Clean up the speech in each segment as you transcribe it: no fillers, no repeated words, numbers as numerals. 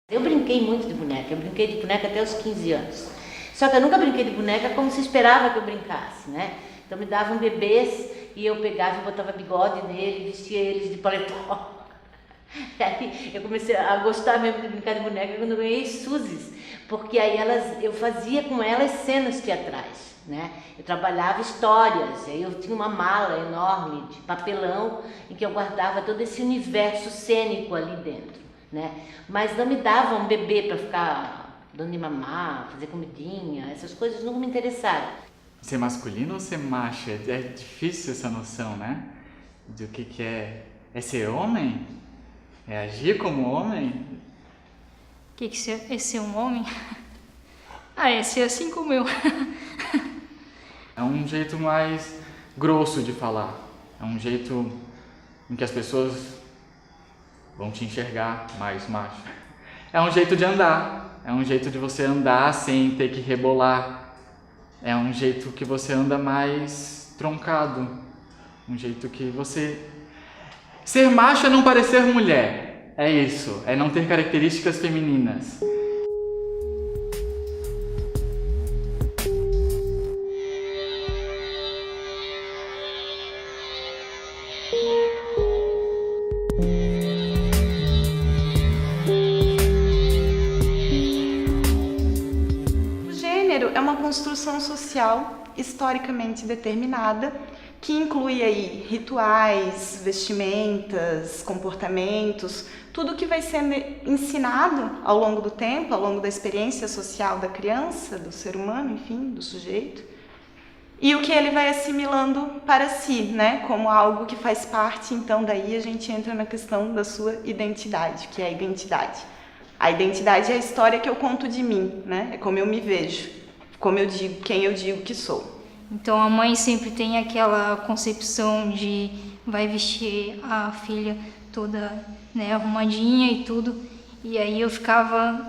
Eu brinquei muito de boneca, eu brinquei de boneca até os 15 anos. Só que eu nunca brinquei de boneca como se esperava que eu brincasse, né? Então me davam bebês e eu pegava e botava bigode nele, vestia eles de paletó. Aí eu comecei a gostar mesmo de brincar de boneca quando eu ganhei Suzes, porque aí eu fazia com elas cenas teatrais, né? Eu trabalhava histórias, aí eu tinha uma mala enorme de papelão em que eu guardava todo esse universo cênico ali dentro, né? Mas não me davam um bebê para ficar dando de mamar, fazer comidinha, essas coisas não me interessaram. Ser masculino ou ser macho? É difícil essa noção, né? Do que é ser homem? É agir como homem? O que é ser um homem? É ser assim como eu. É um jeito mais grosso de falar. É um jeito em que as pessoas vão te enxergar mais macho. É um jeito de andar. É um jeito de você andar sem ter que rebolar. É um jeito que você anda mais troncado. Um jeito que você... Ser macho é não parecer mulher. É isso. É não ter características femininas. O gênero é uma construção social historicamente determinada que inclui aí rituais, vestimentas, comportamentos, tudo que vai sendo ensinado ao longo do tempo, ao longo da experiência social da criança, do ser humano, enfim, do sujeito, e o que ele vai assimilando para si, né, como algo que faz parte. Então daí a gente entra na questão da sua identidade, que é a identidade. A identidade é a história que eu conto de mim, né, é como eu me vejo, como eu digo, quem eu digo que sou. Então a mãe sempre tem aquela concepção de vai vestir a filha toda, né, arrumadinha e tudo, e aí eu ficava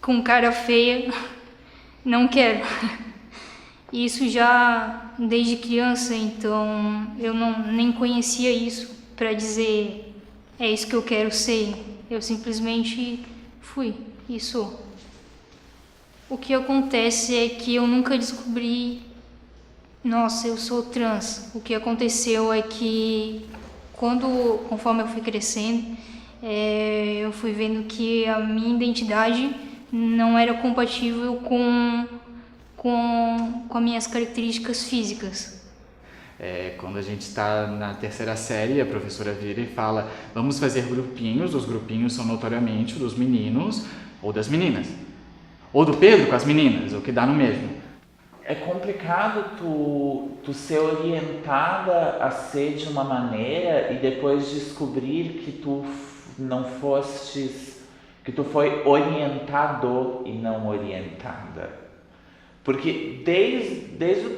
com cara feia, não quero. Isso já desde criança, então eu nem conhecia isso para dizer é isso que eu quero ser. Eu simplesmente fui e sou. O que acontece é que eu nunca descobri, nossa, eu sou trans. O que aconteceu é que conforme eu fui crescendo, eu fui vendo que a minha identidade não era compatível com as minhas características físicas. Quando a gente está na terceira série, a professora vira e fala: vamos fazer grupinhos. Os grupinhos são notoriamente dos meninos ou das meninas. Ou do Pedro com as meninas, o que dá no mesmo. É complicado tu ser orientada a ser de uma maneira e depois descobrir que tu não fostes, que tu foi orientado e não orientada. Porque desde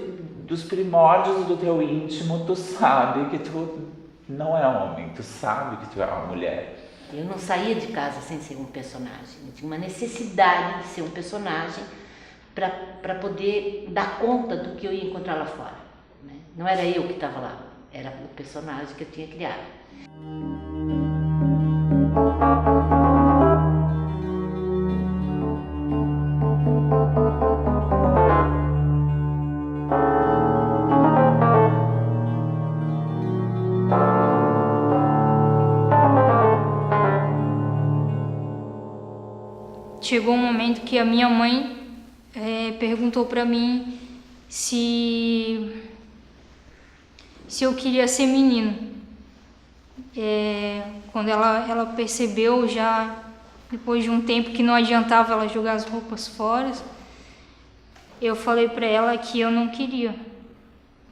os primórdios do teu íntimo, tu sabe que tu não é homem, tu sabe que tu é uma mulher. Eu não saía de casa sem ser um personagem. Eu tinha uma necessidade de ser um personagem para poder dar conta do que eu ia encontrar lá fora, né? Não era eu que estava lá, era o personagem que eu tinha criado. Chegou um momento que a minha mãe perguntou para mim se eu queria ser menino. Quando ela percebeu, já depois de um tempo, que não adiantava ela jogar as roupas fora, eu falei pra ela que eu não queria.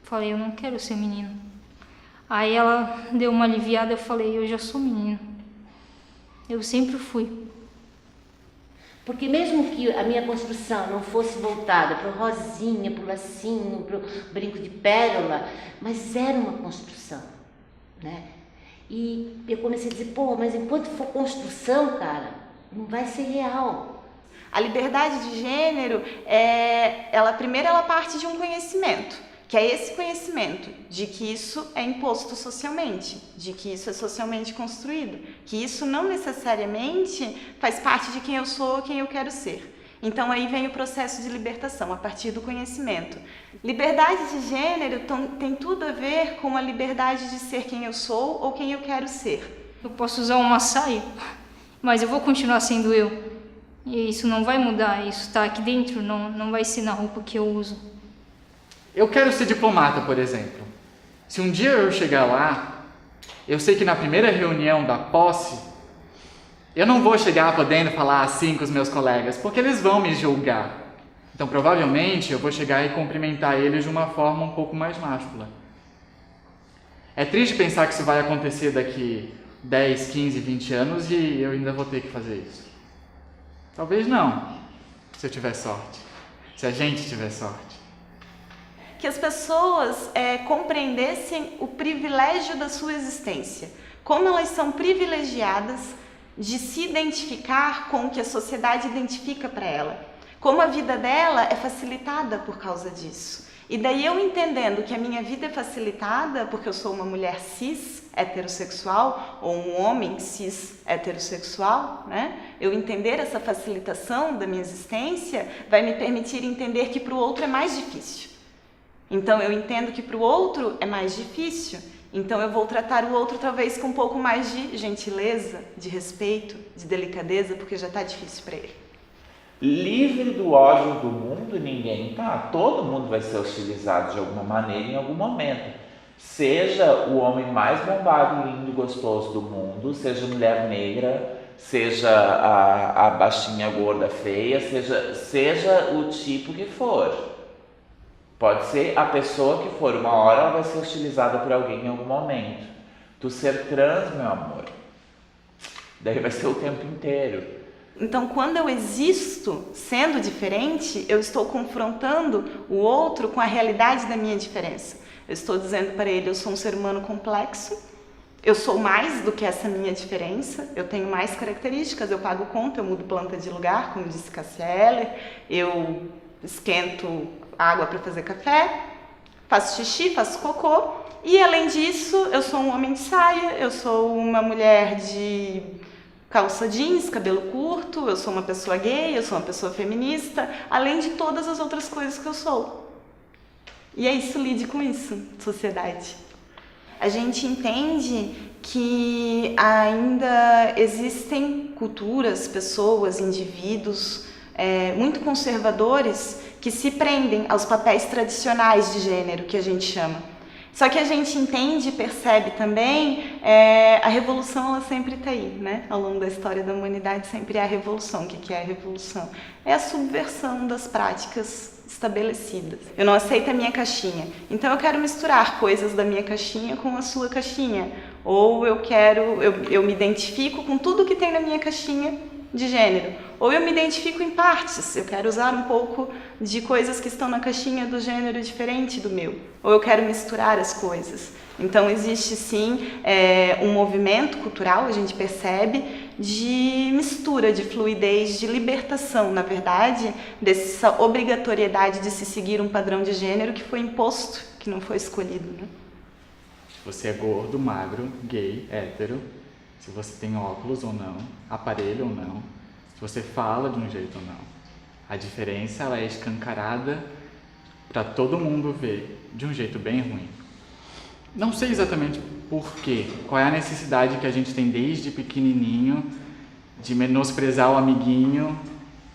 Falei, eu não quero ser menino. Aí ela deu uma aliviada, eu falei, eu já sou menino. Eu sempre fui. Porque mesmo que a minha construção não fosse voltada para o rosinha, para o lacinho, para o brinco de pérola, mas era uma construção, né? E eu comecei a dizer, pô, mas enquanto for construção, cara, não vai ser real. A liberdade de gênero, primeiro ela parte de um conhecimento, que é esse conhecimento de que isso é imposto socialmente, de que isso é socialmente construído, que isso não necessariamente faz parte de quem eu sou ou quem eu quero ser. Então aí vem o processo de libertação, a partir do conhecimento. Liberdade de gênero tem tudo a ver com a liberdade de ser quem eu sou ou quem eu quero ser. Eu posso usar uma saia, mas eu vou continuar sendo eu. E isso não vai mudar, isso está aqui dentro, não vai ser na roupa que eu uso. Eu quero ser diplomata, por exemplo. Se um dia eu chegar lá, eu sei que na primeira reunião da posse, eu não vou chegar podendo falar assim com os meus colegas, porque eles vão me julgar. Então, provavelmente, eu vou chegar e cumprimentar eles de uma forma um pouco mais máscula. É triste pensar que isso vai acontecer daqui 10, 15, 20 anos e eu ainda vou ter que fazer isso. Talvez não, se eu tiver sorte. Se a gente tiver sorte. Que as pessoas compreendessem o privilégio da sua existência, como elas são privilegiadas de se identificar com o que a sociedade identifica para ela, como a vida dela é facilitada por causa disso. E daí eu entendendo que a minha vida é facilitada porque eu sou uma mulher cis heterossexual ou um homem cis heterossexual, né? Eu entender essa facilitação da minha existência vai me permitir entender que para o outro é mais difícil. Então eu entendo que para o outro é mais difícil, então eu vou tratar o outro talvez com um pouco mais de gentileza, de respeito, de delicadeza, porque já está difícil para ele. Livre do ódio do mundo, ninguém tá. Todo mundo vai ser hostilizado de alguma maneira em algum momento. Seja o homem mais bombado, lindo e gostoso do mundo, seja a mulher negra, seja a baixinha, gorda, feia, seja o tipo que for. Pode ser a pessoa que for, uma hora ela vai ser hostilizada por alguém em algum momento. Tu ser trans, meu amor, daí vai ser o tempo inteiro. Então, quando eu existo sendo diferente, eu estou confrontando o outro com a realidade da minha diferença. Eu estou dizendo para ele, eu sou um ser humano complexo, eu sou mais do que essa minha diferença, eu tenho mais características, eu pago conta, eu mudo planta de lugar, como disse Cássia Eller, eu esquento água para fazer café, faço xixi, faço cocô, e além disso, eu sou um homem de saia, eu sou uma mulher de calça jeans, cabelo curto, eu sou uma pessoa gay, eu sou uma pessoa feminista, além de todas as outras coisas que eu sou. E é isso, lide com isso, sociedade. A gente entende que ainda existem culturas, pessoas, indivíduos muito conservadores que se prendem aos papéis tradicionais de gênero, que a gente chama. Só que a gente entende e percebe também, a revolução ela sempre está aí, né? Ao longo da história da humanidade sempre há a revolução. O que é a revolução? É a subversão das práticas estabelecidas. Eu não aceito a minha caixinha, então eu quero misturar coisas da minha caixinha com a sua caixinha. Ou eu me identifico com tudo que tem na minha caixinha de gênero. Ou eu me identifico em partes, eu quero usar um pouco de coisas que estão na caixinha do gênero diferente do meu. Ou eu quero misturar as coisas. Então existe sim um movimento cultural, a gente percebe, de mistura, de fluidez, de libertação, na verdade, dessa obrigatoriedade de se seguir um padrão de gênero que foi imposto, que não foi escolhido, né? Você é gordo, magro, gay, hétero, se você tem óculos ou não, aparelho ou não, se você fala de um jeito ou não. A diferença ela é escancarada para todo mundo ver de um jeito bem ruim. Não sei exatamente por quê, qual é a necessidade que a gente tem desde pequenininho de menosprezar o amiguinho,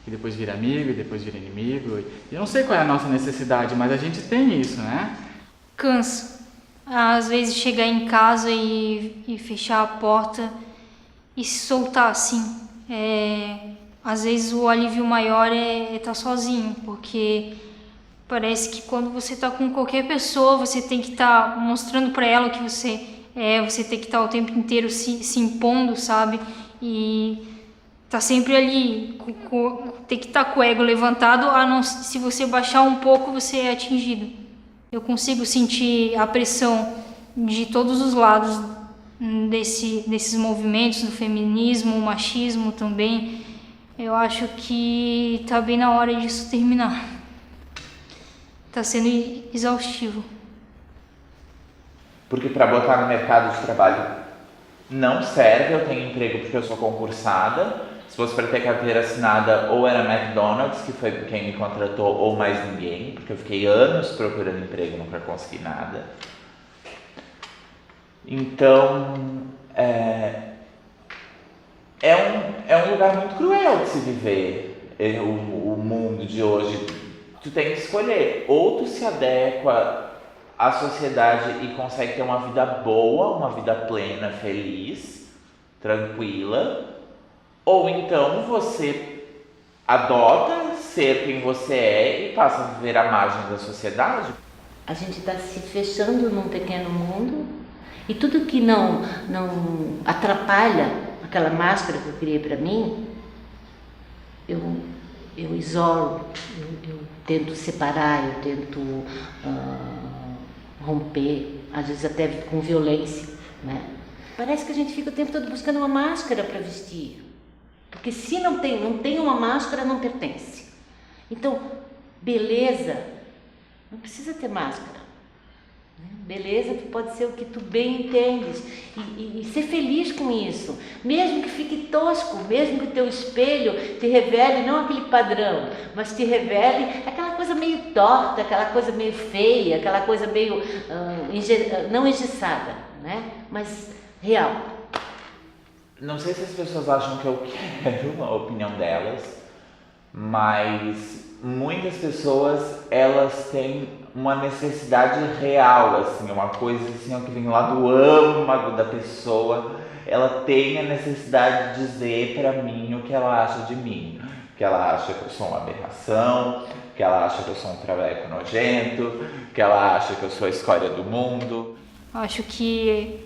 que depois vira amigo e depois vira inimigo. Eu não sei qual é a nossa necessidade, mas a gente tem isso, né? Cansa. Às vezes chegar em casa e fechar a porta e se soltar assim. Às vezes o alívio maior é estar sozinho, porque Parece que quando você está com qualquer pessoa, você tem que estar mostrando para ela o que você é, você tem que estar o tempo inteiro se impondo, sabe? E tá sempre ali, tem que estar com o ego levantado, se você baixar um pouco, você é atingido. Eu consigo sentir a pressão de todos os lados desses movimentos, do feminismo, o machismo também. Eu acho que tá bem na hora disso terminar. Tá sendo exaustivo. Porque para botar no mercado de trabalho não serve, eu tenho emprego porque eu sou concursada. Se fosse para ter carteira assinada, ou era McDonald's, que foi quem me contratou, ou mais ninguém, porque eu fiquei anos procurando emprego e nunca consegui nada. Então, é um lugar muito cruel de se viver, o mundo de hoje. Tu tem que escolher, ou tu se adequa à sociedade e consegue ter uma vida boa, uma vida plena, feliz, tranquila, ou então você adota ser quem você é e passa a viver à margem da sociedade. A gente está se fechando num pequeno mundo e tudo que não atrapalha aquela máscara que eu criei para mim, eu isolo, eu tento separar, eu tento romper, às vezes até com violência, né? Parece que a gente fica o tempo todo buscando uma máscara para vestir, porque se não tem uma máscara, não pertence. Então, beleza não precisa ter máscara. Beleza pode ser o que tu bem entendes e ser feliz com isso, mesmo que fique tosco, mesmo que teu espelho te revele não aquele padrão, mas te revele aquela coisa meio torta, aquela coisa meio feia, aquela coisa meio não engessada, né? Mas real. Não sei se as pessoas acham que eu quero a opinião delas, mas muitas pessoas, elas têm uma necessidade real, assim, uma coisa assim, que vem lá do âmago da pessoa. Ela tem a necessidade de dizer para mim o que ela acha de mim, que ela acha que eu sou uma aberração, que ela acha que eu sou um traveco nojento, que ela acha que eu sou a escória do mundo. Acho que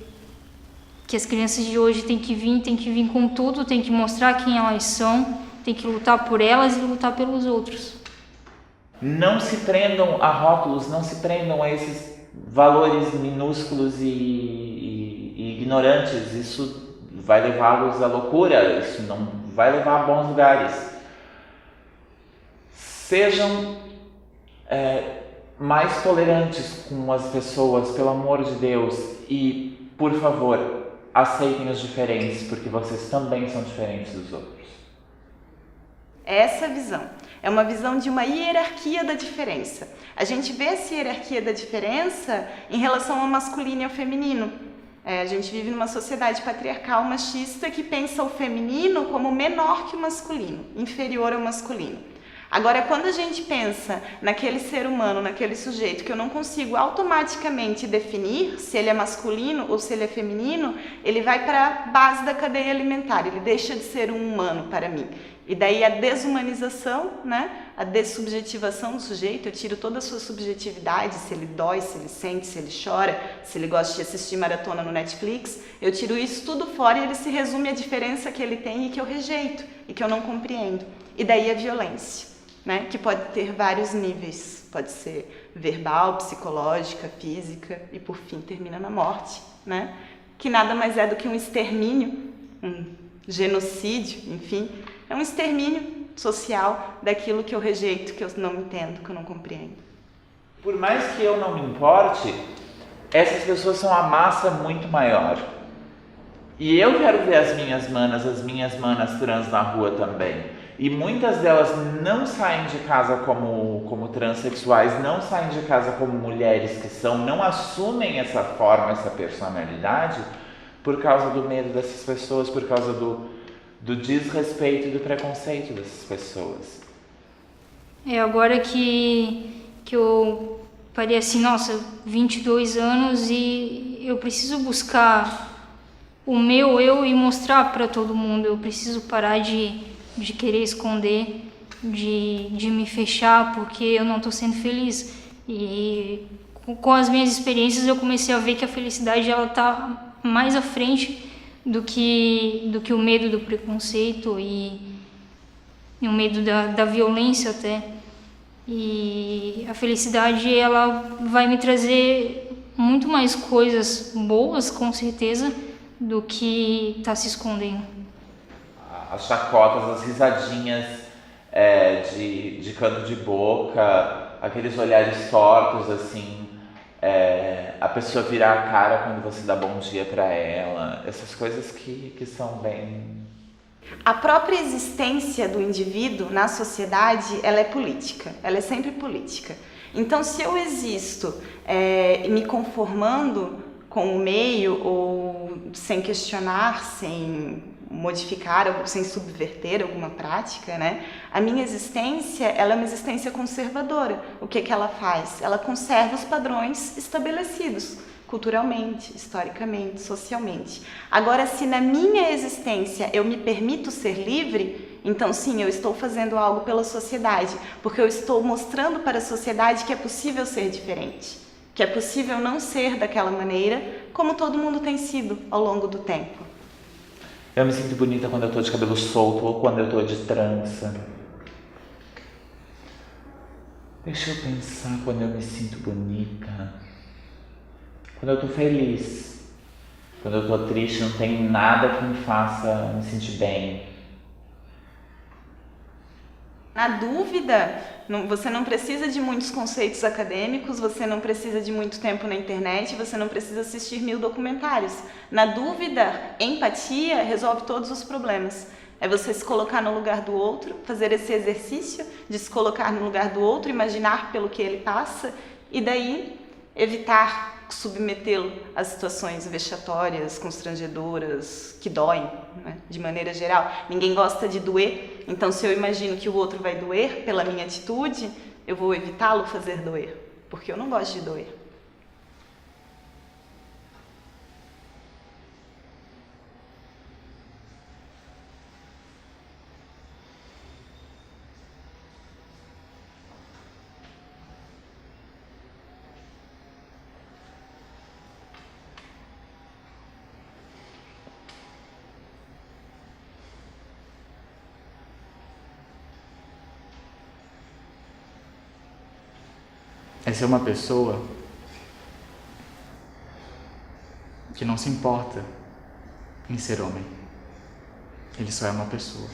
as crianças de hoje têm que vir com tudo, têm que mostrar quem elas são, têm que lutar por elas e lutar pelos outros. Não se prendam a rótulos, não se prendam a esses valores minúsculos e ignorantes. Isso vai levá-los à loucura, isso não vai levar a bons lugares. Sejam mais tolerantes com as pessoas, pelo amor de Deus, e, por favor, aceitem os diferentes, porque vocês também são diferentes dos outros. Essa visão é uma visão de uma hierarquia da diferença. A gente vê essa hierarquia da diferença em relação ao masculino e ao feminino. A gente vive numa sociedade patriarcal machista que pensa o feminino como menor que o masculino, inferior ao masculino. Agora, quando a gente pensa naquele ser humano, naquele sujeito que eu não consigo automaticamente definir se ele é masculino ou se ele é feminino, ele vai para a base da cadeia alimentar, ele deixa de ser um humano para mim. E daí a desumanização, né? A dessubjetivação do sujeito, eu tiro toda a sua subjetividade, se ele dói, se ele sente, se ele chora, se ele gosta de assistir maratona no Netflix, eu tiro isso tudo fora e ele se resume à diferença que ele tem e que eu rejeito e que eu não compreendo. E daí a violência, né? Que pode ter vários níveis, pode ser verbal, psicológica, física e por fim termina na morte, né? Que nada mais é do que um extermínio, um genocídio, enfim, é um extermínio social daquilo que eu rejeito, que eu não entendo, que eu não compreendo. Por mais que eu não me importe, essas pessoas são uma massa muito maior. E eu quero ver as minhas manas trans na rua também. E muitas delas não saem de casa como transexuais, não saem de casa como mulheres que são, não assumem essa forma, essa personalidade, por causa do medo dessas pessoas, por causa do desrespeito e do preconceito dessas pessoas. Agora que eu parei assim, nossa, 22 anos e eu preciso buscar o meu eu e mostrar para todo mundo. Eu preciso parar de querer esconder de me fechar porque eu não estou sendo feliz. E com as minhas experiências eu comecei a ver que a felicidade ela tá mais à frente do que o medo do preconceito e o medo da violência até. E a felicidade ela vai me trazer muito mais coisas boas, com certeza, do que tá se escondendo. As chacotas, as risadinhas de canto de boca, aqueles olhares tortos, assim, a pessoa virar a cara quando você dá bom dia pra ela, essas coisas que são bem... A própria existência do indivíduo na sociedade, ela é política, ela é sempre política. Então, se eu existo me conformando com o meio ou sem questionar, sem modificar, sem subverter alguma prática, né? A minha existência, ela é uma existência conservadora. O que ela faz? Ela conserva os padrões estabelecidos, culturalmente, historicamente, socialmente. Agora, se na minha existência eu me permito ser livre, então sim, eu estou fazendo algo pela sociedade, porque eu estou mostrando para a sociedade que é possível ser diferente, que é possível não ser daquela maneira como todo mundo tem sido ao longo do tempo. Eu me sinto bonita quando eu tô de cabelo solto ou quando eu tô de trança. Deixa eu pensar quando eu me sinto bonita. Quando eu tô feliz. Quando eu tô triste, não tem nada que me faça me sentir bem. Na dúvida, você não precisa de muitos conceitos acadêmicos, você não precisa de muito tempo na internet, você não precisa assistir 1000 documentários. Na dúvida, empatia resolve todos os problemas. É você se colocar no lugar do outro, fazer esse exercício de se colocar no lugar do outro, imaginar pelo que ele passa e daí evitar submetê-lo a situações vexatórias, constrangedoras, que doem, né? De maneira geral. Ninguém gosta de doer, então se eu imagino que o outro vai doer pela minha atitude, eu vou evitá-lo fazer doer, porque eu não gosto de doer. É ser uma pessoa que não se importa em ser homem. Ele só é uma pessoa.